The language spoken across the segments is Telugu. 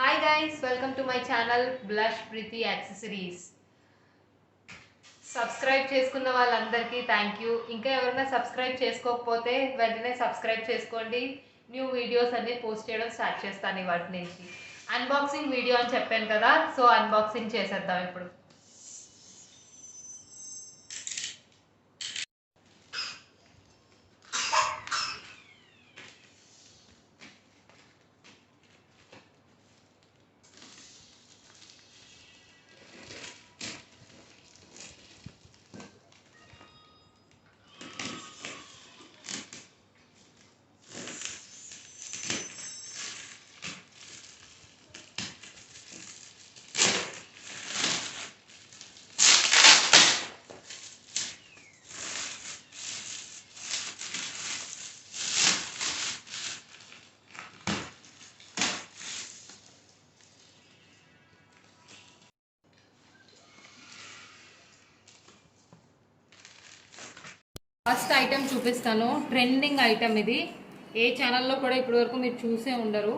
Hi guys, welcome to my channel blush Preethi accessories. Subscribe చేసుకున్న వాళ్ళందరికీ థ్యాంక్ యూ. ఇంకా ఎవరైనా సబ్స్క్రైబ్ చేసుకోకపోతే వెంటనే సబ్స్క్రైబ్ చేసుకోండి. న్యూ వీడియోస్ అన్ని పోస్ట్ చేయడం స్టార్ట్ చేస్తాను ఇవాటి నుంచి. అన్బాక్సింగ్ వీడియో అని చెప్పాను కదా, సో అన్బాక్సింగ్ చేసేద్దాం ఇప్పుడు. ఫస్ట్ ఐటెం చూపిస్తాను. ట్రెండింగ్ ఐటెం ఇది. ఏ ఛానల్లో కూడా ఇప్పటివరకు మీరు చూసే ఉండరు.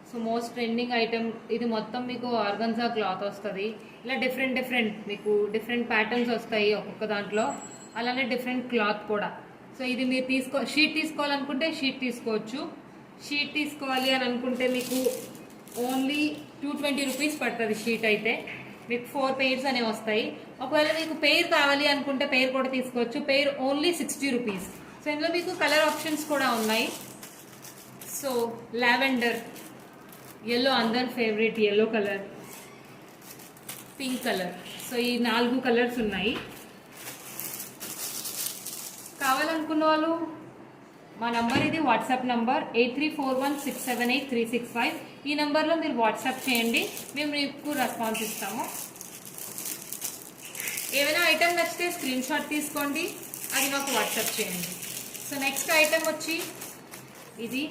సో మోస్ట్ ట్రెండింగ్ ఐటెం ఇది. మొత్తం మీకు ఆర్గన్జా క్లాత్ వస్తుంది. ఇలా డిఫరెంట్ మీకు డిఫరెంట్ ప్యాటర్న్స్ వస్తాయి ఒక్కొక్క దాంట్లో. అలానే డిఫరెంట్ క్లాత్ కూడా. సో ఇది మీరు షీట్ తీసుకోవాలనుకుంటే షీట్ తీసుకోవచ్చు. షీట్ తీసుకోవాలి అని అనుకుంటే మీకు ఓన్లీ 220 రూపీస్ పడుతుంది షీట్ అయితే. మీకు 4 పెయిర్స్ అనేవి వస్తాయి. ఒకవేళ మీకు పెయిర్ కావాలి అనుకుంటే పెయిర్ కూడా తీసుకోవచ్చు. Pair only 60 rupees. సో ఇందులో మీకు కలర్ ఆప్షన్స్ కూడా ఉన్నాయి. సో లావెండర్, ఎల్లో, అందరి favourite yellow colour, pink colour. So ఈ 4 కలర్స్ ఉన్నాయి. కావాలనుకున్న వాళ్ళు మా నంబర్ ఇది వాట్సాప్ నంబర్ 8341678365. ఈ నెంబర్లో మీరు వాట్సాప్ చేయండి, మేము మీకు రెస్పాన్స్ ఇస్తాము. ఏమైనా ఐటెం నచ్చితే స్క్రీన్ షాట్ తీసుకోండి, అది మాకు వాట్సాప్ చేయండి. సో నెక్స్ట్ ఐటెం వచ్చి ఇది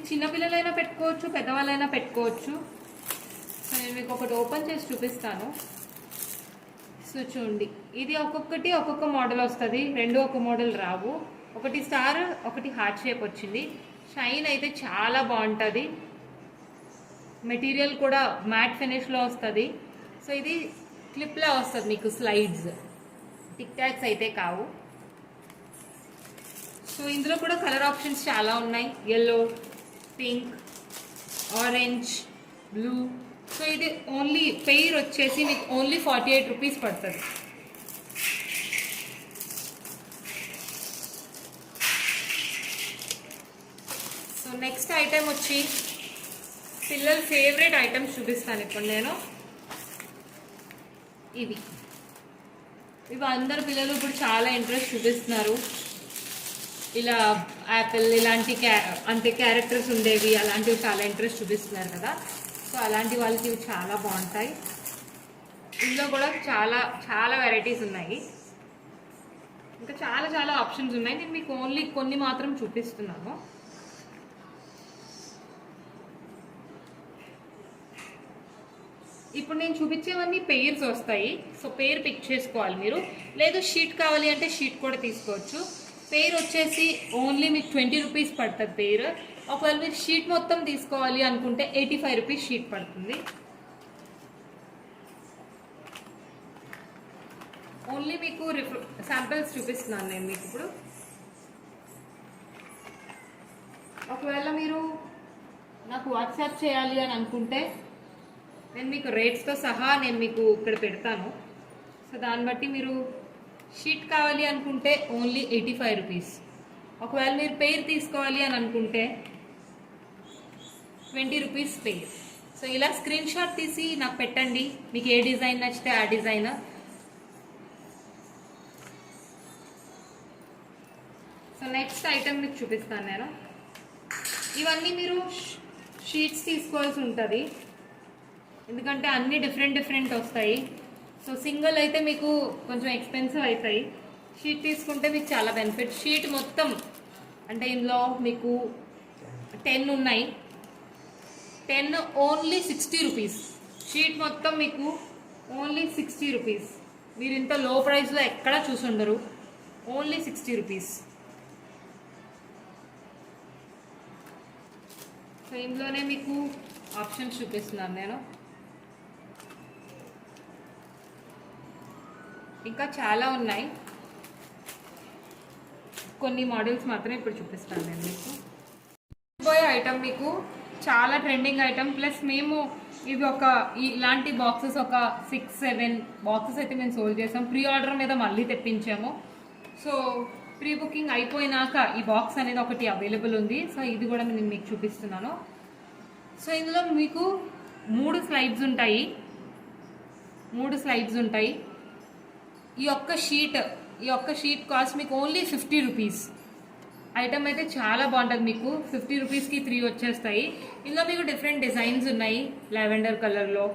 చిన్నపిల్లలైనా పెట్టుకోవచ్చు, పెద్దవాళ్ళైనా పెట్టుకోవచ్చు. సో నేను మీకు ఒకటి ఓపెన్ చేసి చూపిస్తాను. సో చూడండి, ఇది ఒక్కొక్కటి ఒక్కొక్క మోడల్ వస్తుంది. రెండు ఒక మోడల్ రావు. ఒకటి స్టార్, ఒకటి హార్ట్ షేప్ వచ్చింది. షైన్ అయితే చాలా బాగుంటుంది. మెటీరియల్ కూడా మ్యాట్ ఫినిష్లో వస్తుంది. సో ఇది క్లిప్లా వస్తుంది మీకు, స్లైడ్స్, టిక్ టాక్స్ అయితే కావు. సో ఇందులో కూడా కలర్ ఆప్షన్స్ చాలా ఉన్నాయి. Yellow, pink, orange, blue. So ఇది ఓన్లీ పెయిర్ వచ్చేసి మీకు ఓన్లీ 48 రూపీస్ పడుతుంది. సో నెక్స్ట్ ఐటెం వచ్చి పిల్లల ఫేవరెట్ ఐటమ్స్ చూపిస్తాను ఇప్పుడు నేను. ఇవి అందరు పిల్లలు ఇప్పుడు చాలా ఇంట్రెస్ట్ చూపిస్తున్నారు. ఇలా యాపిల్ ఇలాంటి అంటే క్యారెక్టర్స్ ఉండేవి, అలాంటివి చాలా ఇంట్రెస్ట్ చూపిస్తున్నారు కదా. సో అలాంటి వాళ్ళకి ఇవి చాలా బాగుంటాయి. ఇందులో కూడా చాలా వెరైటీస్ ఉన్నాయి. ఇంకా చాలా ఆప్షన్స్ ఉన్నాయి. నేను మీకు ఓన్లీ కొన్ని మాత్రం చూపిస్తున్నాను. ఇప్పుడు నేను చూపించేవన్నీ పెయిర్స్ వస్తాయి. సో పెయిర్ పిక్ చేసుకోవాలి మీరు. లేదు షీట్ కావాలి అంటే షీట్ కూడా తీసుకోవచ్చు. పెయిర్ వచ్చేసి ఓన్లీ మీకు 20 రూపీస్ పడుతుంది పెయిర్. ఒకవేళ మీరు షీట్ మొత్తం తీసుకోవాలి అనుకుంటే 85 రూపీస్ షీట్ పడుతుంది. ఓన్లీ మీకు శాంపిల్స్ చూపిస్తున్నాను నేను మీకు ఇప్పుడు. ఒకవేళ మీరు నాకు వాట్సాప్ చేయాలి అని అనుకుంటే నేను మీకు రేట్స్తో సహా నేను మీకు ఇక్కడ పెడతాను. సో దాన్ని బట్టి మీరు షీట్ కావాలి అనుకుంటే ఓన్లీ 85 రూపీస్. ఒకవేళ మీరు పెయిర్ తీసుకోవాలి అని అనుకుంటే 20 రూపీస్ పెయిర్. సో ఇలా స్క్రీన్ షాట్ తీసి నాకు పెట్టండి, మీకు ఏ డిజైన్ నచ్చితే ఆ డిజైన్. సో నెక్స్ట్ ఐటెం మీకు చూపిస్తాను నేను. ఇవన్నీ మీరు షీట్స్ తీసుకోవాల్సి ఉంటుంది, ఎందుకంటే అన్నీ డిఫరెంట్ వస్తాయి. సో సింగిల్ అయితే మీకు కొంచెం ఎక్స్పెన్సివ్ అవుతాయి. షీట్ తీసుకుంటే మీకు చాలా బెనిఫిట్. షీట్ మొత్తం అంటే ఇందులో మీకు 10 ఉన్నాయి. 10 ఓన్లీ 60 రూపీస్. షీట్ మొత్తం మీకు ఓన్లీ 60 రూపీస్. మీరు ఇంత లో ప్రైస్లో ఎక్కడా చూసుండరు. Only 60 rupees. సో ఇందులోనే మీకు ఆప్షన్స్ చూపిస్తున్నాను నేను. ఇంకా చాలా ఉన్నాయి, కొన్ని మోడల్స్ మాత్రం ఇప్పుడు చూపిస్తాను నేను మీకు. పోయే ఐటమ్ మీకు చాలా ట్రెండింగ్ ఐటమ్. ప్లస్ మేము ఇవి ఇలాంటి బాక్సెస్ ఒక 6-7 బాక్సెస్ అయితే మేము సోల్డ్ చేసాం. ప్రీ ఆర్డర్ మీద మళ్ళీ తెప్పించాము. సో ప్రీ బుకింగ్ అయిపోయినాక ఈ బాక్స్ అనేది ఒకటి అవైలబుల్ ఉంది. సో ఇది కూడా నేను మీకు చూపిస్తున్నాను. సో ఇందులో మీకు 3 స్లైడ్స్ ఉంటాయి. ఈ ఒక్క షీట్ కాస్ట్ మీకు ఓన్లీ 50 రూపీస్. ఐటమ్ అయితే చాలా బాగుంటుంది. మీకు 50 రూపీస్కి 3 వచ్చేస్తాయి. ఇందులో మీకు డిఫరెంట్ డిజైన్స్ ఉన్నాయి. లావెండర్ కలర్లో,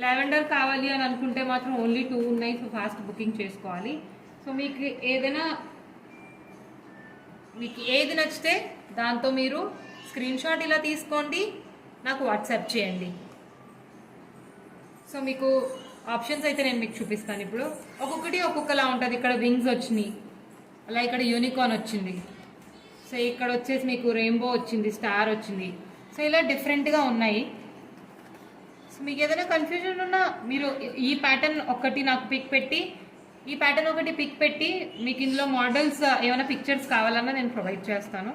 లావెండర్ కావాలి అని అనుకుంటే మాత్రం ఓన్లీ 2 ఉన్నాయి. సో ఫాస్ట్ బుకింగ్ చేసుకోవాలి. సో మీకు ఏది నచ్చితే దాంతో మీరు స్క్రీన్ షాట్ ఇలా తీసుకోండి, నాకు వాట్సాప్ చేయండి. సో మీకు ఆప్షన్స్ అయితే నేను మీకు చూపిస్తాను ఇప్పుడు. ఒక్కొక్కలా ఉంటుంది. ఇక్కడ వింగ్స్ వచ్చినాయి, అలా ఇక్కడ యూనికార్న్ వచ్చింది. సో ఇక్కడ వచ్చేసి మీకు రెయిన్బో వచ్చింది, స్టార్ వచ్చింది. సో ఇలా డిఫరెంట్గా ఉన్నాయి. సో మీకు ఏదైనా కన్ఫ్యూజన్ ఉన్నా మీరు ఈ ప్యాటర్న్ ఒకటి నాకు పిక్ పెట్టి మీకు ఇందులో మోడల్స్ ఏమైనా పిక్చర్స్ కావాలన్నా నేను ప్రొవైడ్ చేస్తాను.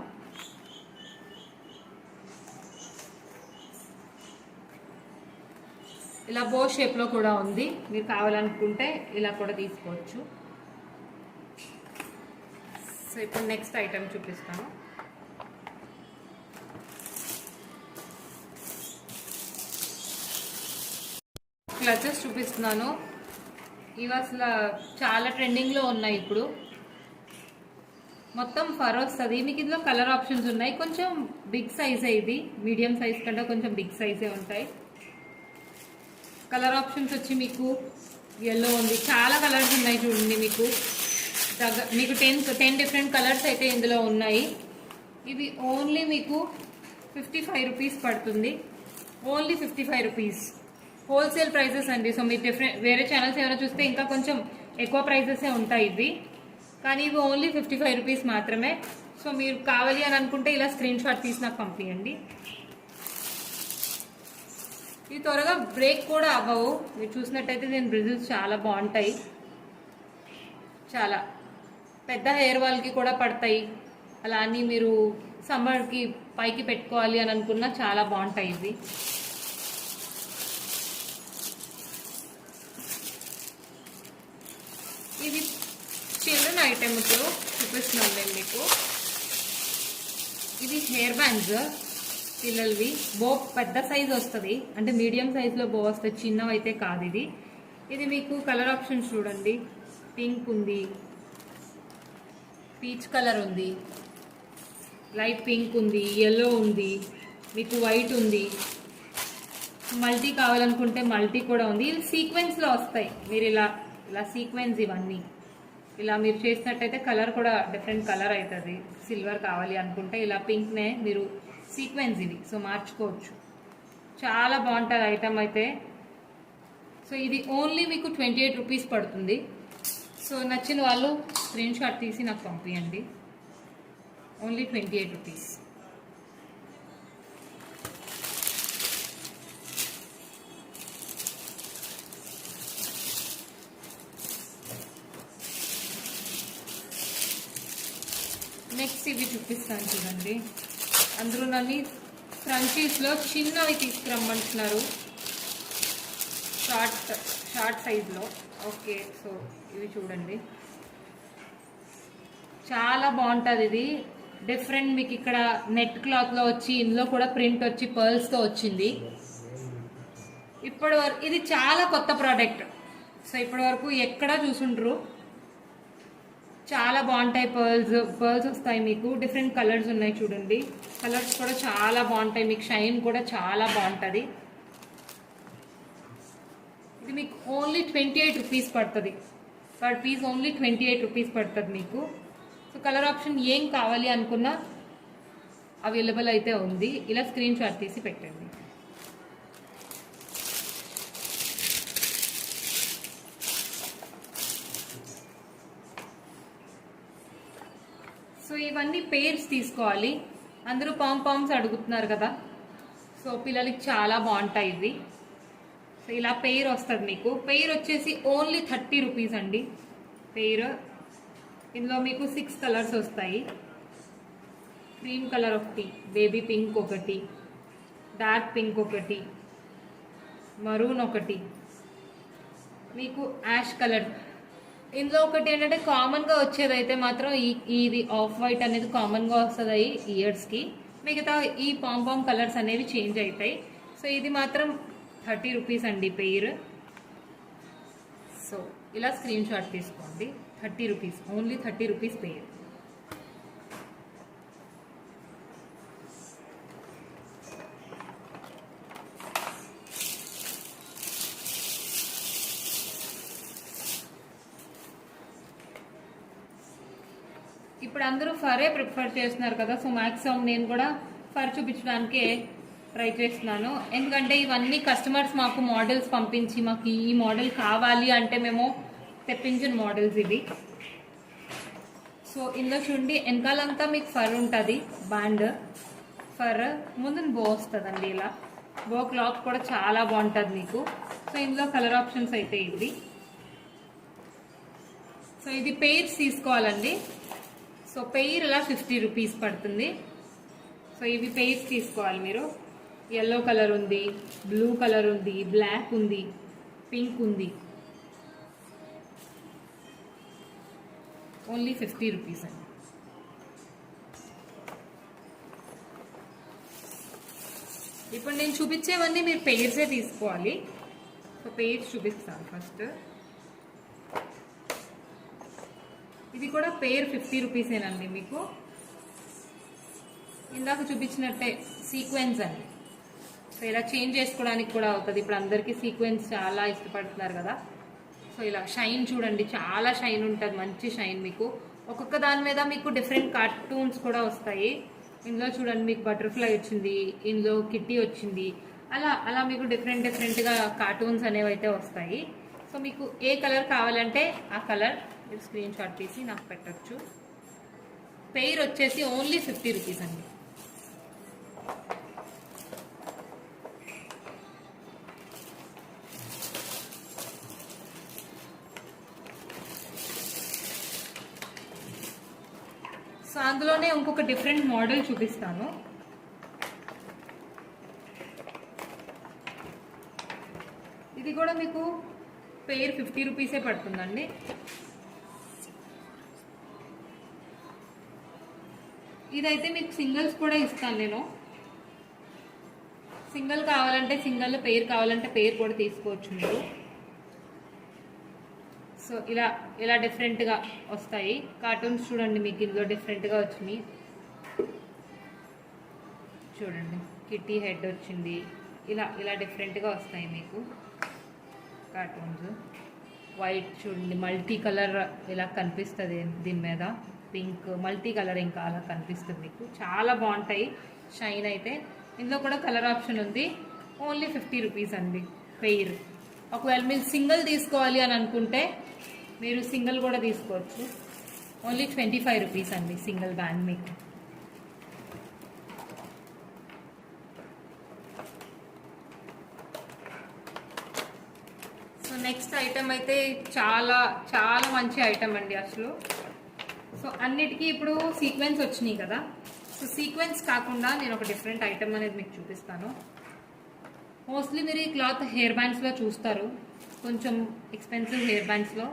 ఇలా బో షేప్లో కూడా ఉంది, మీరు కావాలనుకుంటే ఇలా కూడా తీసుకోవచ్చు. సో ఇప్పుడు నెక్స్ట్ ఐటమ్ చూపిస్తాను. క్లచెస్ చూపిస్తున్నాను. ఇవి అసలు చాలా ట్రెండింగ్లో ఉన్నాయి ఇప్పుడు. మొత్తం ఫర్ వస్తుంది. మీకు ఇందులో కలర్ ఆప్షన్స్ ఉన్నాయి. కొంచెం బిగ్ సైజే, ఇది మీడియం సైజ్ కంటే కొంచెం బిగ్ సైజే ఉంటాయి. కలర్ ఆప్షన్స్ వచ్చి మీకు ఎల్లో ఉంది, చాలా కలర్స్ ఉన్నాయి చూడండి. మీకు 10 డిఫరెంట్ కలర్స్ అయితే ఇందులో ఉన్నాయి. ఇవి ఓన్లీ మీకు 55 రూపీస్ పడుతుంది. ఓన్లీ 55 రూపీస్ హోల్సేల్ ప్రైజెస్ అండి. సో మీరు వేరే ఛానల్స్ ఏమైనా చూస్తే ఇంకా కొంచెం ఎక్కువ ప్రైజెసే ఉంటాయి ఇవి, కానీ ఇవి ఓన్లీ 55 రూపీస్ మాత్రమే. సో మీరు కావాలి అని అనుకుంటే ఇలా స్క్రీన్ షాట్ తీసి నాకు పంపించండి. ఇవి త్వరగా బ్రేక్ కూడా అవ్వవు. మీరు చూసినట్టయితే దీని బ్రిజిల్స్ చాలా బాగుంటాయి. చాలా పెద్ద హెయిర్ వాల్కి కూడా పడతాయి. అలా అని మీరు సమ్మర్కి పైకి పెట్టుకోవాలి అని అనుకున్నా చాలా బాగుంటాయి ఇవి. ఇది చిల్డ్రన్ ఐటెంతో చూపిస్తున్నాను నేను మీకు. ఇది హెయిర్ బ్యాండ్స్ పిల్లలవి. బో పెద్ద సైజ్ వస్తుంది, అంటే మీడియం సైజులో బో వస్తుంది, చిన్నవి అయితే కాదు ఇది. ఇది మీకు కలర్ ఆప్షన్స్ చూడండి. పింక్ ఉంది, పీచ్ కలర్ ఉంది, లైట్ పింక్ ఉంది, ఎల్లో ఉంది, మీకు వైట్ ఉంది. మల్టీ కావాలనుకుంటే మల్టీ కూడా ఉంది. ఇవి సీక్వెన్స్లో వస్తాయి. మీరు ఇలా సీక్వెన్స్ ఇవన్నీ ఇలా మీరు చేసినట్టయితే కలర్ కూడా డిఫరెంట్ కలర్ అవుతుంది. సిల్వర్ కావాలి అనుకుంటే ఇలా పింక్నే మీరు సీక్వెన్స్ ఇవి సో మార్చుకోవచ్చు. చాలా బాగుంటుంది ఐటమ్ అయితే. సో ఇది ఓన్లీ మీకు 28 రూపీస్ పడుతుంది. సో నచ్చిన వాళ్ళు స్క్రీన్ షాట్ తీసి నాకు పంపించండి. Only 28 rupees. నెక్స్ట్ ఇవి చూపిస్తాను చూడండి. అందరూ నన్ను క్రంచీస్లో చిన్నవి తీసుకురమ్మంటున్నారు, షార్ట్ సైజ్లో. ఓకే, సో ఇవి చూడండి, చాలా బాగుంటుంది. ఇది డిఫరెంట్. మీకు ఇక్కడ నెట్ క్లాత్లో వచ్చి ఇందులో కూడా ప్రింట్ వచ్చి పర్ల్స్తో వచ్చింది. ఇప్పటి వరకు ఇది చాలా కొత్త ప్రోడక్ట్. సో ఇప్పటి వరకు ఎక్కడా చూసుండ్రు. చాలా బాగుంటాయి. పర్ల్స్ వస్తాయి. మీకు డిఫరెంట్ కలర్స్ ఉన్నాయి చూడండి. కలర్స్ కూడా చాలా బాగుంటాయి. మీకు షైన్ కూడా చాలా బాగుంటుంది. ఇది మీకు ఓన్లీ 28 రూపీస్ పడుతుంది. పర్ పీస్ ఓన్లీ 28 రూపీస్ పడుతుంది మీకు. సో కలర్ ఆప్షన్ ఏం కావాలి అనుకున్నా అవైలబుల్ అయితే ఉంది. ఇలా స్క్రీన్ షాట్ తీసి పెట్టండి. సో ఇవన్నీ పేర్స్ తీసుకోవాలి. అందరూ పామ్స్ అడుగుతున్నారు కదా. సో పిల్లలకి చాలా బాగుంటాయి ఇవి. సో ఇలా పెయిర్ వస్తుంది మీకు. పెయిర్ వచ్చేసి ఓన్లీ 30 రూపీస్ అండి పెయిర్. ఇందులో మీకు 6 కలర్స్ వస్తాయి. క్రీమ్ కలర్ ఒకటి, బేబీ పింక్ ఒకటి, డార్క్ పింక్ ఒకటి, మరూన్ ఒకటి, మీకు యాష్ కలర్. ఇందులో ఒకటి ఏంటంటే కామన్గా వచ్చేది అయితే మాత్రం ఇది ఆఫ్ వైట్ అనేది కామన్గా వస్తుంది ఇయర్స్కి. మిగతా ఈ పాంపామ్ కలర్స్ అనేవి చేంజ్ అవుతాయి. సో ఇది మాత్రం 30 రూపీస్ అండి పెయిర్. సో ఇలా స్క్రీన్ షాట్ తీసుకోండి. 30 రూపీస్, ఓన్లీ 30 రూపీస్ పెయిర్. ఇప్పుడు అందరూ ఫరే ప్రిఫర్ చేస్తున్నారు కదా, సో మ్యాక్సిమం నేను కూడా ఫర్ చూపించడానికే ట్రై చేస్తున్నాను. ఎందుకంటే ఇవన్నీ కస్టమర్స్ మాకు మోడల్స్ పంపించి మాకు ఈ మోడల్ కావాలి అంటే మేము తెప్పించిన మోడల్స్ ఇవి. సో ఇందులో చూడండి వెనకాలంతా మీకు ఫర్ ఉంటుంది, బ్యాండ్ ఫర్, ముందు బో వస్తుందండి. ఇలా బో క్లాత్ కూడా చాలా బాగుంటుంది మీకు. సో ఇందులో కలర్ ఆప్షన్స్ అయితే ఇవి. సో ఇది పెయిర్స్ తీసుకోవాలండి. సో పెయిర్ ఇలా 50 రూపీస్ పడుతుంది. సో ఇవి పెయిర్స్ తీసుకోవాలి మీరు. ఎల్లో కలర్ ఉంది, బ్లూ కలర్ ఉంది, బ్లాక్ ఉంది, పింక్ ఉంది. ఓన్లీ 50 రూపీస్ అండి. ఇప్పుడు నేను చూపించేవన్నీ మీరు పెయిర్సే తీసుకోవాలి. సో పెయిర్స్ చూపిస్తాను ఫస్ట్. ఇది కూడా పెయిర్ 50 రూపీసేనండి మీకు. ఇందాక చూపించినట్టే సీక్వెన్స్ అండి. సో ఇలా చేంజ్ చేసుకోవడానికి కూడా అవుతుంది. ఇప్పుడు అందరికీ సీక్వెన్స్ చాలా ఇష్టపడుతున్నారు కదా. సో ఇలా షైన్ చూడండి, చాలా షైన్ ఉంటుంది, మంచి షైన్ మీకు. ఒక్కొక్క దాని మీద మీకు డిఫరెంట్ కార్టూన్స్ కూడా వస్తాయి. ఇందులో చూడండి మీకు బటర్ఫ్లై వచ్చింది, ఇందులో కిట్టి వచ్చింది, అలా అలా మీకు డిఫరెంట్గా కార్టూన్స్ అనేవి అయితే వస్తాయి. సో మీకు ఏ కలర్ కావాలంటే ఆ కలర్ మీరు స్క్రీన్ షాట్ తీసి నాకు పెట్టచ్చు. పెయిర్ వచ్చేసి ఓన్లీ 50 రూపీస్ అండి. సో అందులోనే ఇంకొక డిఫరెంట్ మోడల్ చూపిస్తాను. ఇది కూడా మీకు పెయిర్ 50 రూపీసే పడుతుందండి. ఇదైతే మీకు సింగిల్స్ కూడా ఇస్తాను నేను. సింగిల్ కావాలంటే సింగిల్, పెయిర్ కావాలంటే పెయిర్ కూడా తీసుకోవచ్చు మీరు. సో ఇలా ఇలా డిఫరెంట్గా వస్తాయి కార్టూన్స్. చూడండి మీకు ఇందులో డిఫరెంట్గా వచ్చినాయి. చూడండి కిట్టి హెడ్ వచ్చింది, ఇలా ఇలా డిఫరెంట్గా వస్తాయి మీకు కార్టూన్స్. వైట్ చూడండి, మల్టీ కలర్ ఇలా కనిపిస్తుంది దీని మీద, పింక్ మల్టీ కలర్ ఇంకా అలా కనిపిస్తుంది మీకు. చాలా బాగుంటాయి షైన్ అయితే. ఇందులో కూడా కలర్ ఆప్షన్ ఉంది. ఓన్లీ 50 రూపీస్ అండి పెయిర్. ఒకవేళ మీరు సింగిల్ తీసుకోవాలి అని అనుకుంటే మీరు సింగిల్ కూడా తీసుకోవచ్చు. ఓన్లీ 25 రూపీస్ అండి సింగిల్ బ్యాండ్ మీకు. సో నెక్స్ట్ ఐటమ్ అయితే చాలా చాలా మంచి ఐటమ్ అండి అసలు. సో అన్నిటికీ ఇప్పుడు సీక్వెన్స్ వచ్చినాయి కదా. సో సీక్వెన్స్ కాకుండా నేను ఒక డిఫరెంట్ ఐటమ్ అనేది మీకు చూపిస్తాను. మోస్ట్లీ మీరు ఈ క్లాత్ హెయిర్ బ్యాండ్స్లో చూస్తారు, కొంచెం ఎక్స్పెన్సివ్ హెయిర్ బ్యాండ్స్లో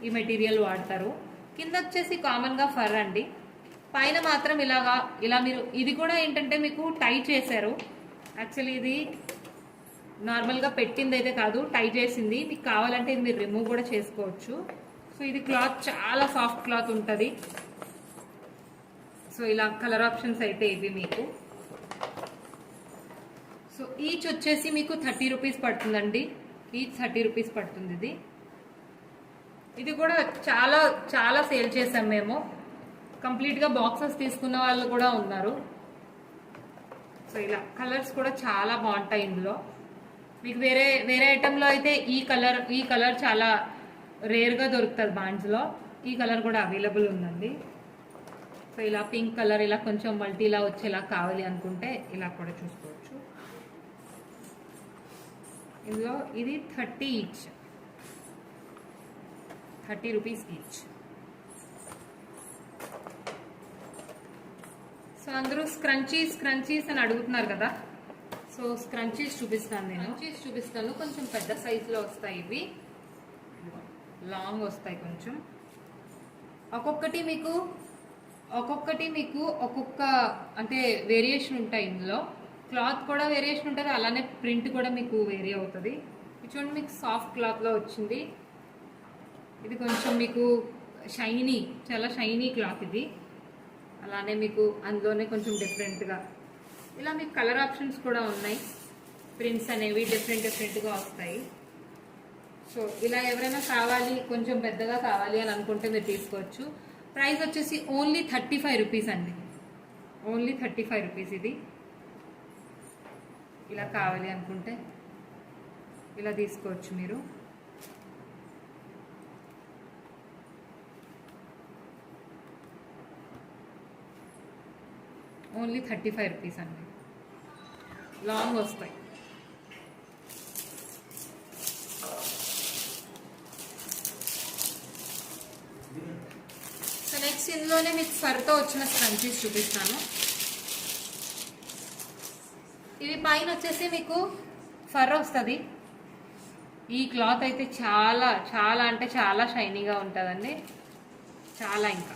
ఈ మెటీరియల్ వాడతారు. కింద వచ్చేసి కామన్గా ఫర్ అండి, పైన మాత్రం ఇలాగా ఇలా మీరు. ఇది కూడా ఏంటంటే మీకు టై చేశారు. యాక్చువల్లీ ఇది నార్మల్గా పెట్టింది అయితే కాదు, టై చేసింది. మీకు కావాలంటే ఇది మీరు రిమూవ్ కూడా చేసుకోవచ్చు. సో ఇది క్లాత్ చాలా సాఫ్ట్ క్లాత్ ఉంటుంది. సో ఇలా కలర్ ఆప్షన్స్ అయితే ఇవి మీకు. సో ఈచ్ వచ్చేసి మీకు 30 రూపీస్ పడుతుందండి. ఈచ్ 30 రూపీస్ పడుతుంది ఇది. ఇది కూడా చాలా చాలా సేల్ చేసాం మేము. కంప్లీట్గా బాక్సెస్ తీసుకున్న వాళ్ళు కూడా ఉన్నారు. సో ఇలా కలర్స్ కూడా చాలా బాగుంటాయి ఇందులో. మీకు వేరే వేరే ఐటెంలో అయితే ఈ కలర్ చాలా రేర్గా దొరుకుతుంది బ్యాండ్స్లో. ఈ కలర్ కూడా అవైలబుల్ ఉందండి. సో ఇలా పింక్ కలర్ ఇలా కొంచెం మల్టీలా వచ్చేలా కావాలి అనుకుంటే ఇలా కూడా చూసుకోవచ్చు. ఇందులో ఇది 30 ఈచ్, 30 రూపీస్ ఈచ్. సో అందరూ స్క్రంచీస్ అని అడుగుతున్నారు కదా, సో స్క్రంచీస్ చూపిస్తాను. కొంచెం పెద్ద సైజులో వస్తాయి ఇవి, లాంగ్ వస్తాయి కొంచెం. ఒక్కొక్కటి మీకు ఒక్కొక్క అంటే వేరియేషన్ ఉంటాయి. ఇందులో క్లాత్ కూడా వేరియేషన్ ఉంటుంది, అలానే ప్రింట్ కూడా మీకు వేరీ అవుతుంది. ఇది చూడండి, మీకు సాఫ్ట్ క్లాత్లో వచ్చింది. ఇది కొంచెం మీకు చాలా షైనీ క్లాత్ ఇది. అలానే మీకు అందులోనే కొంచెం డిఫరెంట్గా ఇలా మీకు కలర్ ఆప్షన్స్ కూడా ఉన్నాయి. ప్రింట్స్ అనేవి డిఫరెంట్గా వస్తాయి. సో ఇలా ఎవరైనా కావాలి, కొంచెం పెద్దగా కావాలి అని అనుకుంటే మీరు తీసుకోవచ్చు. ప్రైస్ వచ్చేసి ఓన్లీ 35 రూపీస్ అండి, ఓన్లీ 35 రూపీస్. ఇది ఇలా కావాలి అనుకుంటే ఇలా తీసుకోవచ్చు మీరు. ఓన్లీ 35 రూపీస్ అండి, లాంగ్ వస్తాయి. సో నెక్స్ట్ ఇందులోనే మీకు ఫర్తో వచ్చిన స్క్రంచీస్ చూపిస్తాను. ఇవి పైన వచ్చేసి మీకు ఫర్ వస్తుంది. ఈ క్లాత్ అయితే చాలా అంటే చాలా షైనీగా ఉంటుందండి, చాలా ఇంకా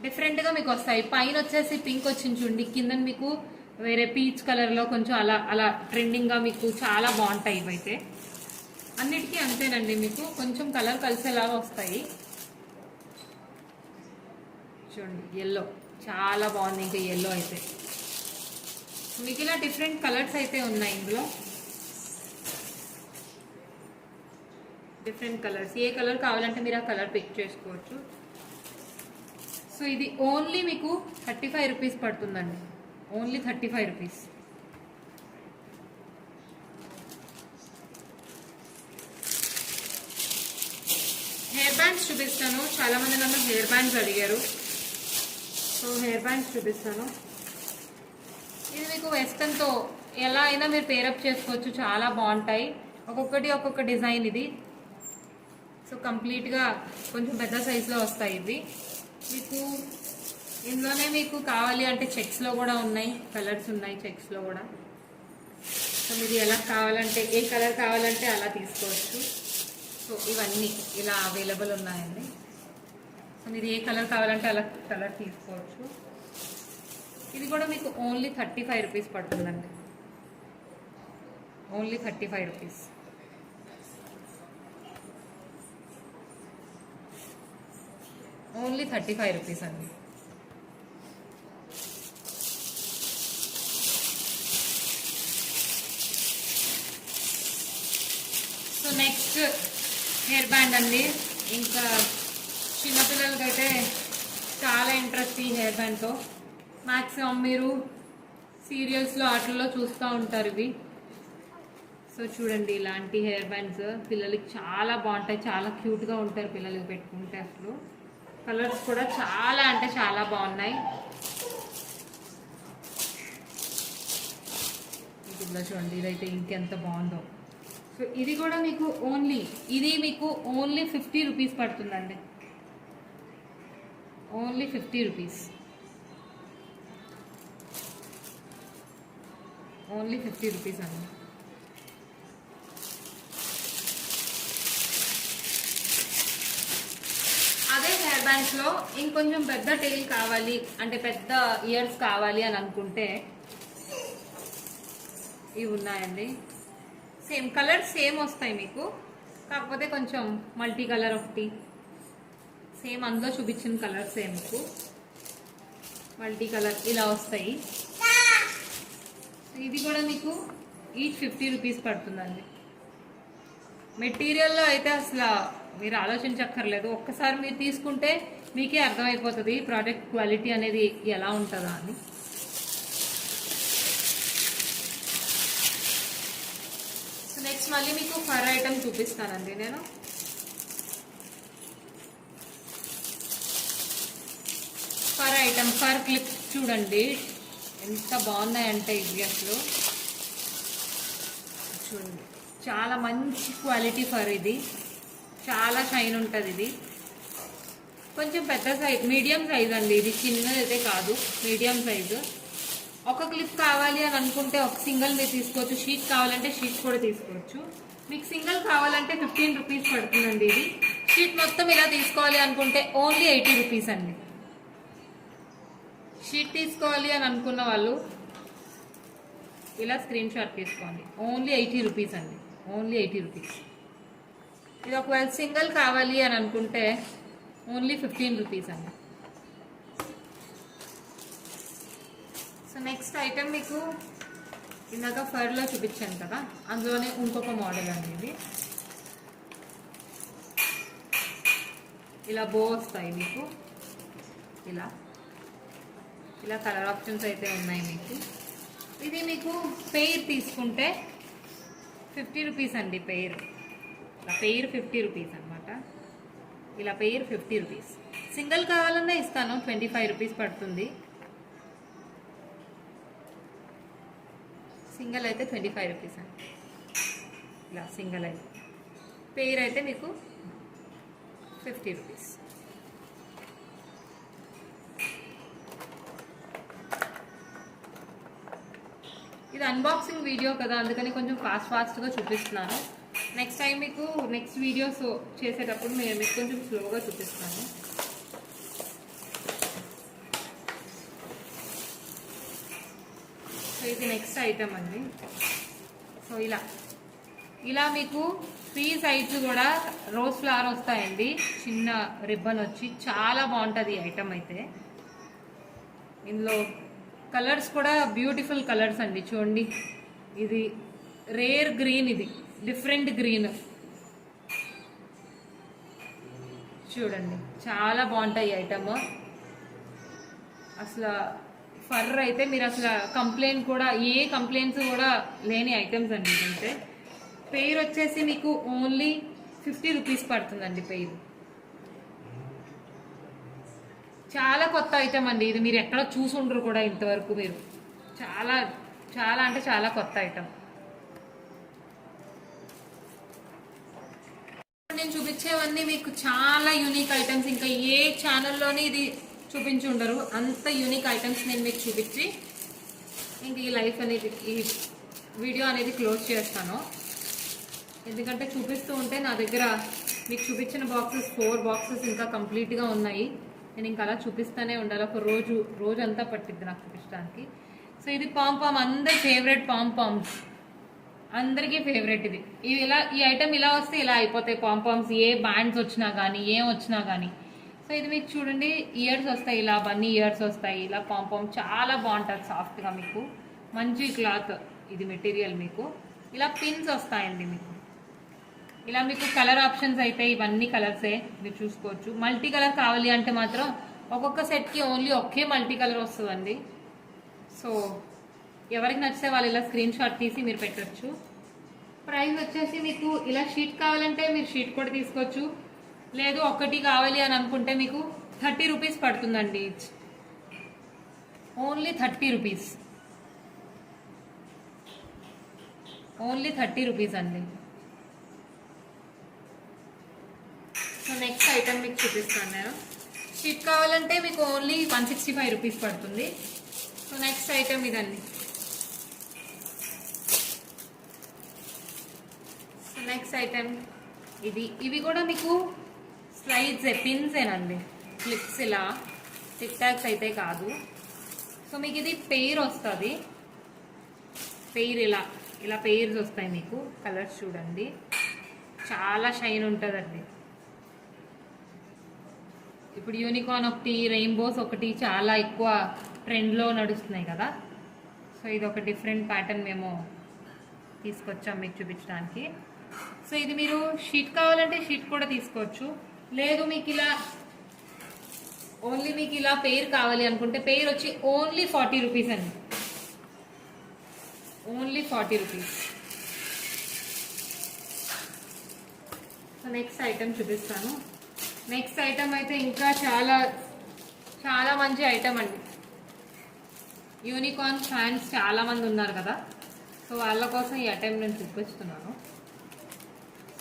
డిఫరెంట్గా మీకు వస్తాయి. పైన వచ్చేసి పింక్ వచ్చింది చూడండి, కింద మీకు వేరే పీచ్ కలర్లో కొంచెం అలా ట్రెండింగ్గా మీకు చాలా బాగుంటాయి. ఇవైతే అన్నిటికీ అంతేనండి, మీకు కొంచెం కలర్ కలిసేలాగా వస్తాయి. చూడండి, ఎల్లో చాలా బాగుంది. ఇంకా ఎల్లో అయితే మీకు ఇలా డిఫరెంట్ కలర్స్ అయితే ఉన్నాయి. ఇందులో డిఫరెంట్ కలర్స్, ఏ కలర్ కావాలంటే మీరు ఆ కలర్ పిక్ చేసుకోవచ్చు. సో ఇది ఓన్లీ మీకు 35 రూపీస్ పడుతుందండి, ఓన్లీ 35 రూపీస్. హెయిర్ బ్యాండ్స్ చూపిస్తాను. చాలా మంది నన్ను హెయిర్ బ్యాండ్స్ అడిగారు, సో హెయిర్ బ్యాండ్స్ చూపిస్తాను. ఇది మీకు వెస్టర్న్తో ఎలా అయినా మీరు పేరప్ చేసుకోవచ్చు, చాలా బాగుంటాయి. ఒక్కొక్క డిజైన్ ఇది. సో కంప్లీట్గా కొంచెం పెద్ద సైజులో వస్తాయి ఇవి. మీకు ఇందులోనే మీకు కావాలి అంటే చెక్స్లో కూడా ఉన్నాయి, కలర్స్ ఉన్నాయి చెక్స్లో కూడా. సో మీరు ఎలా కావాలంటే, ఏ కలర్ కావాలంటే అలా తీసుకోవచ్చు. సో ఇవన్నీ ఇలా అవైలబుల్ ఉన్నాయండి. సో మీరు ఏ కలర్ కావాలంటే అలా కలర్ తీసుకోవచ్చు. ఇది కూడా మీకు ఓన్లీ 35 రూపీస్ పడుతుందండి, ఓన్లీ 35 రూపీస్. ఓన్లీ 35 రూపీస్ అండి. సో నెక్స్ట్ హెయిర్ బ్యాండ్ అండి. ఇంకా చిన్నపిల్లలకైతే చాలా ఇంట్రెస్ట్ ఈ హెయిర్ బ్యాండ్తో. మ్యాక్సిమం మీరు సీరియల్స్లో వాటిల్లో చూస్తూ ఉంటారు ఇవి. సో చూడండి, ఇలాంటి హెయిర్ బ్యాండ్స్ పిల్లలకి చాలా బాగుంటాయి, చాలా క్యూట్గా ఉంటారు పిల్లలకి పెట్టుకుంటే. అసలు కలర్స్ కూడా చాలా అంటే చాలా బాగున్నాయి. ఇదిలో చూడండి, ఇదైతే ఇంకెంత బాగుందో. సో ఇది కూడా మీకు ఓన్లీ 50 రూపీస్ పడుతుందండి, ఓన్లీ 50 రూపీస్, ఓన్లీ 50 రూపీస్ అండి. అదే హెయిర్ బ్యాండ్స్లో ఇంకొంచెం పెద్ద టెయిల్ కావాలి అంటే పెద్ద ఇయర్స్ కావాలి అని అనుకుంటే ఇవి ఉన్నాయండి. సేమ్ కలర్ సేమ్ వస్తాయి మీకు, కాకపోతే కొంచెం మల్టీ కలర్ ఒకటి. సేమ్ అందులో చూపించిన కలర్ సేమ్ మీకు మల్టీ కలర్ ఇలా వస్తాయి. ఇది కూడా మీకు ఈచ్ 50 రూపీస్ పడుతుందండి. మెటీరియల్లో అయితే అసలు మీరు ఆలోచించక్కర్లేదు, ఒక్కసారి మీరు తీసుకుంటే మీకే అర్థమైపోతుంది ప్రోడక్ట్ క్వాలిటీ అనేది ఎలా ఉంటుందా అని. సో నెక్స్ట్ మళ్ళీ మీకు ఫర్ ఐటమ్ చూపిస్తానండి నేను. ఫర్ ఐటమ్, ఫర్ క్లిప్ చూడండి ఎంత బాగున్నాయంటే ఇవి అసలు చూడండి, చాలా మంచి క్వాలిటీ ఫర్ ఇది, చాలా షైన్ ఉంటుంది. ఇది కొంచెం పెద్ద సైజ్, మీడియం సైజ్ అండి, ఇది చిన్నది అయితే కాదు, మీడియం సైజు. ఒక క్లిప్ కావాలి అని అనుకుంటే ఒక సింగిల్ మీరు తీసుకోవచ్చు, షీట్ కావాలంటే షీట్ కూడా తీసుకోవచ్చు. మీకు సింగిల్ కావాలంటే 15 రూపీస్ పడుతుందండి. ఇది షీట్ మొత్తం ఇలా తీసుకోవాలి అనుకుంటే ఓన్లీ 80 రూపీస్ అండి. షీట్ తీసుకోవాలి అని అనుకున్న వాళ్ళు ఇలా స్క్రీన్ షాట్ తీసుకోండి, ఓన్లీ 80 రూపీస్ అండి, ఓన్లీ 80 రూపీస్. ఇది ఒకవేళ సింగిల్ కావాలి అని అనుకుంటే ఓన్లీ 15 రూపీస్ అండి. సో నెక్స్ట్ ఐటమ్ మీకు ఇందాక ఫర్లో చూపించాను కదా, అందులోనే ఇంకొక మోడల్ అండి. ఇది ఇలా బో వస్తాయి మీకు, ఇలా ఇలా కలర్ ఆప్షన్స్ అయితే ఉన్నాయి మీకు. ఇది మీకు పెయిర్ తీసుకుంటే 50 రూపీస్ అండి. పెయిర్ ఇలా పెయిర్ 50 రూపీస్ అనమాట. ఇలా పెయిర్ 50 రూపీస్. సింగిల్ కావాలన్నా ఇస్తాను, 25 రూపీస్ పడుతుంది. సింగిల్ అయితే 25 రూపీస్ అండి. ఇలా సింగిల్ అయితే, పెయిర్ అయితే మీకు 50 రూపీస్. ఇది అన్బాక్సింగ్ వీడియో కదా, అందుకని కొంచెం ఫాస్ట్గా చూపిస్తున్నాను. నెక్స్ట్ టైం మీకు నెక్స్ట్ వీడియోస్ చేసేటప్పుడు మీకు కొంచెం స్లోగా చూపిస్తాను. సో ఇది నెక్స్ట్ ఐటమ్ అండి. సో ఇలా మీకు 3 సైడ్స్ కూడా రోజ్ ఫ్లవర్ వస్తాయండి, చిన్న రిబ్బన్ వచ్చి చాలా బాగుంటుంది ఈ ఐటమ్ అయితే. ఇందులో కలర్స్ కూడా బ్యూటిఫుల్ కలర్స్ అండి. చూడండి, ఇది రేర్ గ్రీన్, ఇది డిఫరెంట్ గ్రీన్. చూడండి, చాలా బాగుంటాయి ఐటమ్. అసలు ఫర్ అయితే మీరు అసలు కంప్లైంట్ కూడా, ఏ కంప్లైంట్స్ కూడా లేని ఐటమ్స్ అండి. ఇదంటే పెయిర్ వచ్చేసి మీకు ఓన్లీ 50 రూపీస్ పడుతుందండి పెయిర్. చాలా కొత్త ఐటమ్ అండి ఇది, మీరు ఎక్కడ చూసుండ్రు కూడా ఇంతవరకు మీరు. చాలా చాలా అంటే చాలా కొత్త ఐటమ్. నేను చూపించేవన్నీ మీకు చాలా యూనిక్ ఐటమ్స్, ఇంకా ఏ ఛానల్లోని ఇది చూపించి ఉండరు, అంత యూనిక్ ఐటమ్స్ నేను మీకు చూపించి ఇంక ఈ లైఫ్ అనేది, ఈ వీడియో అనేది క్లోజ్ చేస్తాను. ఎందుకంటే చూపిస్తూ ఉంటే నా దగ్గర మీకు చూపించిన బాక్సెస్ 4 బాక్సెస్ ఇంకా కంప్లీట్గా ఉన్నాయి. నేను ఇంకా అలా చూపిస్తూనే ఉండాలి, ఒక రోజు అంతా పట్టిద్ది నాకు చూపించడానికి. సో ఇది పాంపామ్, అందరి ఫేవరెట్ పాంపామ్స్, అందరికీ ఫేవరెట్ ఇది. ఈ ఐటమ్ ఇలా వస్తే ఇలా అయిపోతాయి పాంపామ్స్, ఏ బ్యాండ్స్ వచ్చినా కానీ ఏం వచ్చినా కానీ. సో ఇది మీకు చూడండి, ఇయర్స్ వస్తాయి, ఇలా బన్నీ ఇయర్స్ వస్తాయి. ఇలా పాంపామ్ చాలా బాగుంటుంది, సాఫ్ట్గా మీకు మంచి క్లాత్ ఇది మెటీరియల్. మీకు ఇలా పిన్స్ వస్తాయండి మీకు. ఇలా మీకు కలర్ ఆప్షన్స్ అయితే ఇవన్నీ కలర్సే మీరు చూసుకోవచ్చు. మల్టీ కలర్ కావాలి అంటే మాత్రం ఒక్కొక్క సెట్కి ఓన్లీ ఒకే మల్టీ కలర్ వస్తుందండి. సో ఎవరికి నచ్చితే వాళ్ళు ఇలా స్క్రీన్ షాట్ తీసి మీరు పెట్టచ్చు. ప్రైస్ వచ్చేసి మీకు ఇలా షీట్ కావాలంటే మీరు షీట్ కూడా తీసుకోవచ్చు, లేదు ఒక్కటి కావాలి అని అనుకుంటే మీకు 30 రూపీస్ పడుతుందండి. ఓన్లీ 30 రూపీస్, ఓన్లీ 30 రూపీస్ అండి. సో నెక్స్ట్ ఐటమ్ మీకు చూపిస్తాను నేను. షీట్ కావాలంటే మీకు ఓన్లీ 165 రూపీస్ పడుతుంది. సో నెక్స్ట్ ఐటమ్ ఇదండి. సో నెక్స్ట్ ఐటమ్ ఇవి కూడా మీకు స్లైడ్స్ పిన్సేనండి, క్లిప్స్, ఇలా టిక్ టాక్స్ అయితే కాదు. సో మీకు ఇది పెయిర్ వస్తుంది, పెయిర్ ఇలా పెయిర్స్ వస్తాయి మీకు. కలర్స్ చూడండి, చాలా షైన్ ఉంటుందండి. ఇప్పుడు యూనికార్న్ ఒకటి, రెయిన్బోస్ ఒకటి చాలా ఎక్కువ ట్రెండ్లో నడుస్తున్నాయి కదా. సో ఇది ఒక డిఫరెంట్ ప్యాటర్న్ మేము తీసుకొచ్చాం మీకు చూపించడానికి. సో ఇది మీరు షీట్ కావాలంటే షీట్ కూడా తీసుకోవచ్చు, లేదు మీకు ఇలా ఓన్లీ మీకు ఇలా పెయిర్ కావాలి అనుకుంటే పెయిర్ వచ్చి ఓన్లీ 40 రూపీస్ అండి, only 40 rupees. So next item చూపిస్తాను. నెక్స్ట్ ఐటమ్ అయితే ఇంకా చాలా చాలా మంచి ఐటమ్ అండి. యూనికార్న్ ఫ్యాన్స్ చాలా మంది ఉన్నారు కదా, సో వాళ్ళ కోసం ఈ ఐటెం నేను చూపిస్తున్నాను.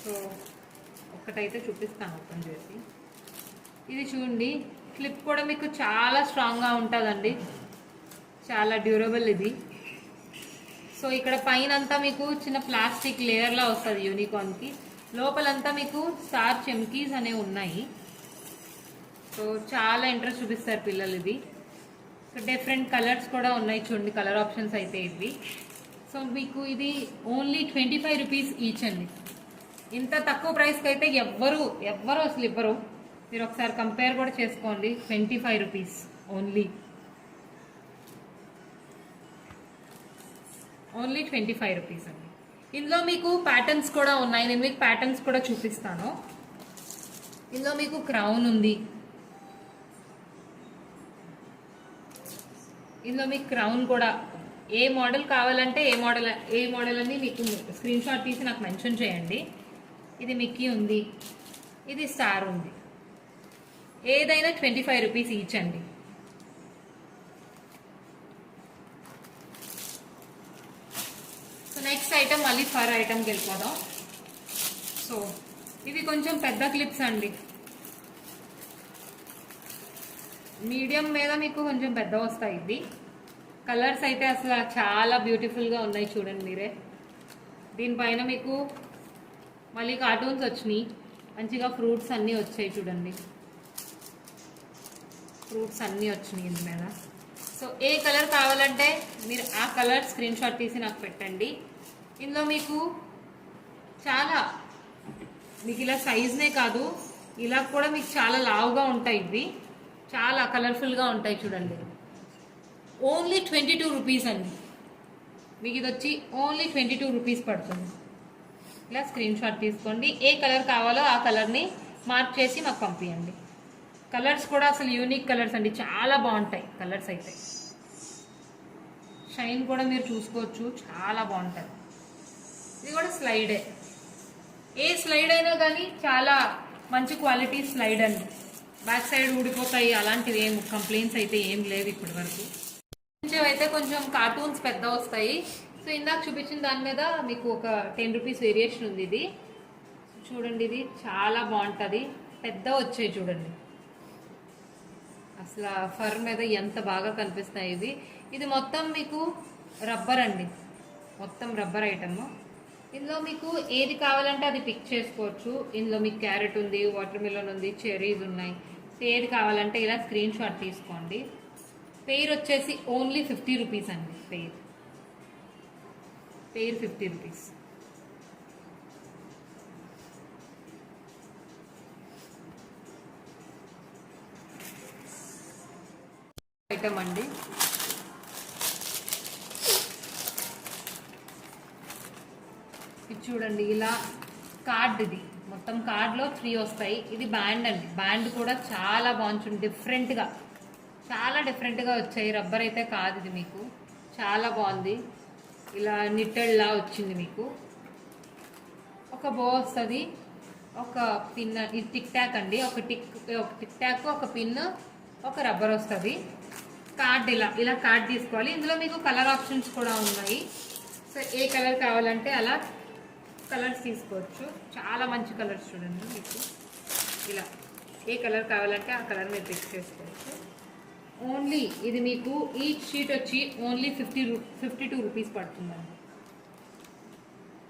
సో ఒక్కటైతే చూపిస్తాను ఓపెన్ చేసి. ఇది చూడండి, క్లిప్ కూడా మీకు చాలా స్ట్రాంగ్గా ఉంటుందండి, చాలా డ్యూరబుల్ ఇది. సో ఇక్కడ పైన అంతా మీకు చిన్న ప్లాస్టిక్ లేయర్లా వస్తుంది యూనికార్న్కి, లోపలంతా మీకు స్టార్ చెమ్కీస్ అనేవి ఉన్నాయి. సో చాలా ఇంట్రెస్ట్ చూపిస్తారు పిల్లలు ఇది. సో డిఫరెంట్ కలర్స్ కూడా ఉన్నాయి చూడండి, కలర్ ఆప్షన్స్ అయితే ఇవి. సో మీకు ఇది ఓన్లీ 25 రూపీస్ ఈచ్ అండి. ఇంత తక్కువ ప్రైస్కి అయితే ఎవ్వరు అసలు ఇవ్వరు. మీరు ఒకసారి కంపేర్ కూడా చేసుకోండి. 25 రూపీస్ ఓన్లీ 25 రూపీస్ అండి. ఇందులో మీకు ప్యాటర్న్స్ కూడా ఉన్నాయి, నేను మీకు ప్యాటర్న్స్ కూడా చూపిస్తాను. ఇందులో మీకు క్రౌన్ ఉంది, ఇందులో మీకు క్రౌన్ కూడా ఏ మోడల్ కావాలంటే ఏ మోడల్ అని మీకు స్క్రీన్ షాట్ తీసి నాకు మెన్షన్ చేయండి. ఇది మిక్కీ ఉంది, ఇది స్టార్ ఉంది. ఏదైనా 25 రూపీస్ ఈచ్ అండి. సో నెక్స్ట్ ఐటమ్ మళ్ళీ ఫర్ ఐటమ్కి వెళ్ళిపోదాం. సో ఇవి కొంచెం పెద్ద క్లిప్స్ అండి, మీడియం మీద మీకు కొంచెం పెద్ద వస్తాయి. ఇది కలర్స్ అయితే అసలు చాలా బ్యూటిఫుల్గా ఉన్నాయి చూడండి మీరే. దీనిపైన మీకు మళ్ళీ కార్టూన్స్ వచ్చినాయి, మంచిగా ఫ్రూట్స్ అన్నీ వచ్చాయి చూడండి, ఫ్రూట్స్ అన్నీ వచ్చినాయి ఇందు మీద. సో ఏ కలర్ కావాలంటే మీరు ఆ కలర్ స్క్రీన్ షాట్ తీసి నాకు పెట్టండి. ఇందులో మీకు చాలా మీకు ఇలా సైజ్నే కాదు, ఇలా కూడా మీకు చాలా లావుగా ఉంటాయి. ఇవి చాలా కలర్ఫుల్గా ఉంటాయి చూడండి. ఓన్లీ 22 రూపీస్ అండి. మీకు ఇది వచ్చి ఓన్లీ 22 రూపీస్ పడుతుంది. ఇలా స్క్రీన్ షాట్ తీసుకోండి, ఏ కలర్ కావాలో ఆ కలర్ని మార్క్ చేసి మాకు పంపించండి. కలర్స్ కూడా అసలు యూనిక్ కలర్స్ అండి, చాలా బాగుంటాయి కలర్స్ అయితే. షైన్ కూడా మీరు చూసుకోవచ్చు, చాలా బాగుంటుంది. ఇది కూడా స్లైడే, ఏ స్లైడ్ అయినా కానీ చాలా మంచి క్వాలిటీ స్లైడ్ అండి. బ్యాక్ సైడ్ ఊడిపోతాయి అలాంటివి ఏం కంప్లైంట్స్ అయితే ఏం లేవు ఇప్పటి వరకు. అయితే కొంచెం కార్టూన్స్ పెద్ద వస్తాయి. సో ఇందాక చూపించిన దాని మీద మీకు ఒక 10 రూపీస్ వేరియేషన్ ఉంది. ఇది చూడండి, ఇది చాలా బాగుంటుంది, పెద్ద వచ్చాయి చూడండి. అసలు ఫర్ మీద ఎంత బాగా కనిపిస్తాయి ఇవి. ఇది మొత్తం మీకు రబ్బర్ అండి, మొత్తం రబ్బర్ ఐటమ్. ఇందులో మీకు ఏది కావాలంటే అది పిక్ చేసుకోవచ్చు. ఇందులో మీకు క్యారెట్ ఉంది, వాటర్ మిలన్ ఉంది, చెర్రీస్ ఉన్నాయి. సో ఏది కావాలంటే ఇలా స్క్రీన్ షాట్ తీసుకోండి. పెయిర్ వచ్చేసి ఓన్లీ 50 రూపీస్ అండి. Pair 50 rupees. ఐటమ్ అండి, ఇది చూడండి. ఇలా కార్డ్, ఇది మొత్తం కార్డ్లో 3 వస్తాయి. ఇది బ్యాండ్ అండి, బ్యాండ్ కూడా చాలా బాగుంటుంది, డిఫరెంట్గా, చాలా డిఫరెంట్గా వచ్చాయి. రబ్బర్ అయితే కాదు ఇది, మీకు చాలా బాగుంది. ఇలా నిట్టెడ్లా వచ్చింది. మీకు ఒక బో వస్తుంది, ఒక పిన్, ఇది టిక్ టాక్ అండి, ఒక టిక్ టాక్, ఒక పిన్, ఒక రబ్బర్ వస్తుంది. కార్డ్ ఇలా కార్డ్ తీసుకోవాలి. ఇందులో మీకు కలర్ ఆప్షన్స్ కూడా ఉన్నాయి. సో ఏ కలర్ కావాలంటే అలా కలర్స్ తీసుకోవచ్చు. చాలా మంచి కలర్స్ చూడండి. మీకు ఇలా ఏ కలర్ కావాలంటే ఆ కలర్ మీరు పిక్ చేసుకోవచ్చు. ఓన్లీ ఇది మీకు ఈచ్ షీట్ వచ్చి ఓన్లీ 52 రూపీస్ పడుతుందండి.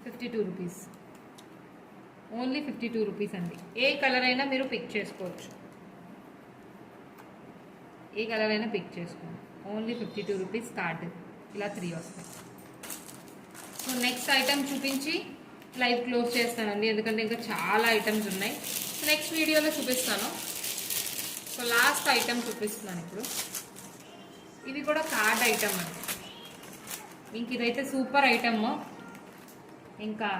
52 రూపీస్, ఓన్లీ 52 రూపీస్ అండి. ఏ కలర్ అయినా మీరు పిక్ చేసుకోవచ్చు, ఏ కలర్ అయినా పిక్ చేసుకోండి. Only 52 rupees card. ఇలా 3 వస్తాయి. సో నెక్స్ట్ ఐటమ్ చూపించి లైవ్ క్లోజ్ చేస్తానండి, ఎందుకంటే ఇంకా చాలా ఐటమ్స్ ఉన్నాయి. సో నెక్స్ట్ వీడియోలో చూపిస్తాను. సో లాస్ట్ ఐటమ్ చూపిస్తున్నాను ఇప్పుడు. ఇది కూడా కార్డ్ ఐటమ్ అండి. ఇంక ఇదైతే సూపర్ ఐటమ్. ఇంకా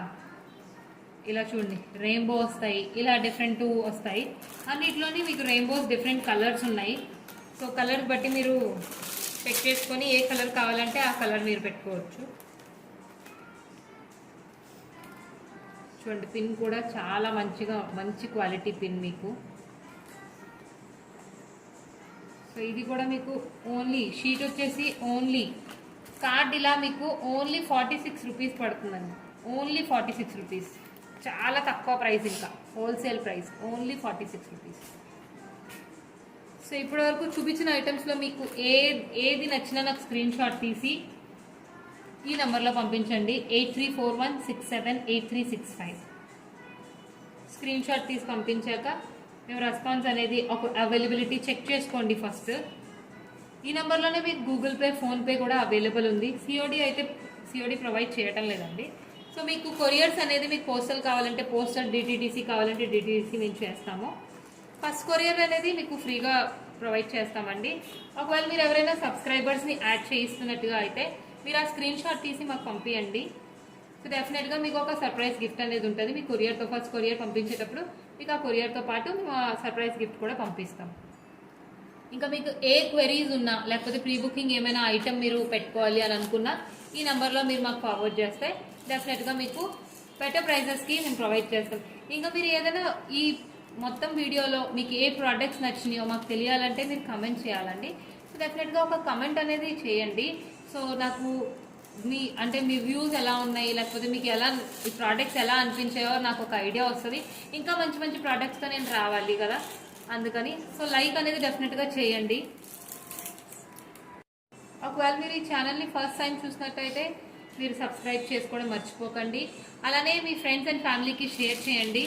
ఇలా చూడండి, రెయిన్బో వస్తాయి, ఇలా డిఫరెంట్ వస్తాయి. అన్నిట్లోని మీకు రెయిన్బోస్ డిఫరెంట్ కలర్స్ ఉన్నాయి. సో కలర్స్ బట్టి మీరు చెక్ చేసుకొని ఏ కలర్ కావాలంటే ఆ కలర్ మీరు పెట్టుకోవచ్చు. చూడండి, పిన్ కూడా చాలా మంచి క్వాలిటీ పిన్ మీకు. సో ఇది కూడా మీకు ఓన్లీ షీట్ వచ్చేసి ఓన్లీ కార్డ్ ఇలా మీకు ఓన్లీ 46 రూపీస్ పడుతుందండి. ఓన్లీ 46 రూపీస్, చాలా తక్కువ ప్రైస్, ఇంకా wholesale price only 46 rupees. So ఇప్పటి వరకు చూపించిన ఐటమ్స్లో మీకు ఏది నచ్చినా నాకు స్క్రీన్ షాట్ తీసి ఈ నెంబర్లో పంపించండి. 8341678365. స్క్రీన్ షాట్ తీసి పంపించాక మేము రెస్పాన్స్ అనేది ఒక అవైలబిలిటీ చెక్ చేసుకోండి ఫస్ట్. ఈ నెంబర్లోనే మీకు గూగుల్ పే, ఫోన్పే కూడా అవైలబుల్ ఉంది. సిఓడి ప్రొవైడ్ చేయటం లేదండి. సో మీకు కొరియర్స్ అనేది మీకు పోస్టల్ కావాలంటే పోస్టల్, డిటిడిసి కావాలంటే డిటిడిసి మేము చేస్తాము. ఫస్ట్ కొరియర్ అనేది మీకు ఫ్రీగా ప్రొవైడ్ చేస్తామండి. ఒకవేళ మీరు ఎవరైనా సబ్స్క్రైబర్స్ని యాడ్ చేయిస్తున్నట్టుగా అయితే మీరు ఆ స్క్రీన్ షాట్ తీసి మాకు పంపించండి. సో డెఫినెట్గా మీకు ఒక సర్ప్రైజ్ గిఫ్ట్ అనేది ఉంటుంది. మీ కొరియర్తో, ఫస్ట్ కొరియర్ పంపించేటప్పుడు మీకు ఆ కొరియర్తో పాటు సర్ప్రైజ్ గిఫ్ట్ కూడా పంపిస్తాం. ఇంకా మీకు ఏ క్వెరీస్ ఉన్నా, లేకపోతే ప్రీ బుకింగ్ ఏమైనా ఐటమ్ మీరు పెట్టుకోవాలి అని అనుకున్నా ఈ నెంబర్లో మీరు మాకు ఫార్వర్డ్ చేస్తే డెఫినెట్గా మీకు బెటర్ ప్రైజెస్కి మేము ప్రొవైడ్ చేస్తాం. ఇంకా మీరు ఏదైనా ఈ మొత్తం వీడియోలో మీకు ఏ ప్రోడక్ట్స్ నచ్చినాయో మాకు తెలియాలంటే మీరు కమెంట్ చేయాలండి. సో డెఫినెట్గా ఒక కమెంట్ అనేది చేయండి. సో నాకు మీ వ్యూస్ ఎలా ఉన్నాయి, లేకపోతే మీకు ఈ ప్రోడక్ట్స్ ఎలా అనిపించాయో నాకు ఒక ఐడియా వస్తుంది. ఇంకా మంచి మంచి ప్రోడక్ట్స్తో నేను రావాలి కదా, అందుకని. సో లైక్ అనేది డెఫినెట్గా చేయండి. ఒకవేళ మీరు ఈ ఛానల్ని ఫస్ట్ టైం చూసినట్టయితే మీరు సబ్స్క్రైబ్ చేసుకోవడం మర్చిపోకండి. అలానే మీ ఫ్రెండ్స్ అండ్ ఫ్యామిలీకి షేర్ చేయండి.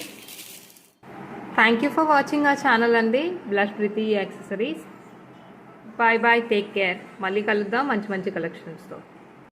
థ్యాంక్ యూ ఫర్ వాచింగ్ ఆ ఛానల్ అండి, Blush Preethi accessories. Bye bye, take care. మళ్ళీ కలుద్దాం మంచి మంచి కలెక్షన్స్తో.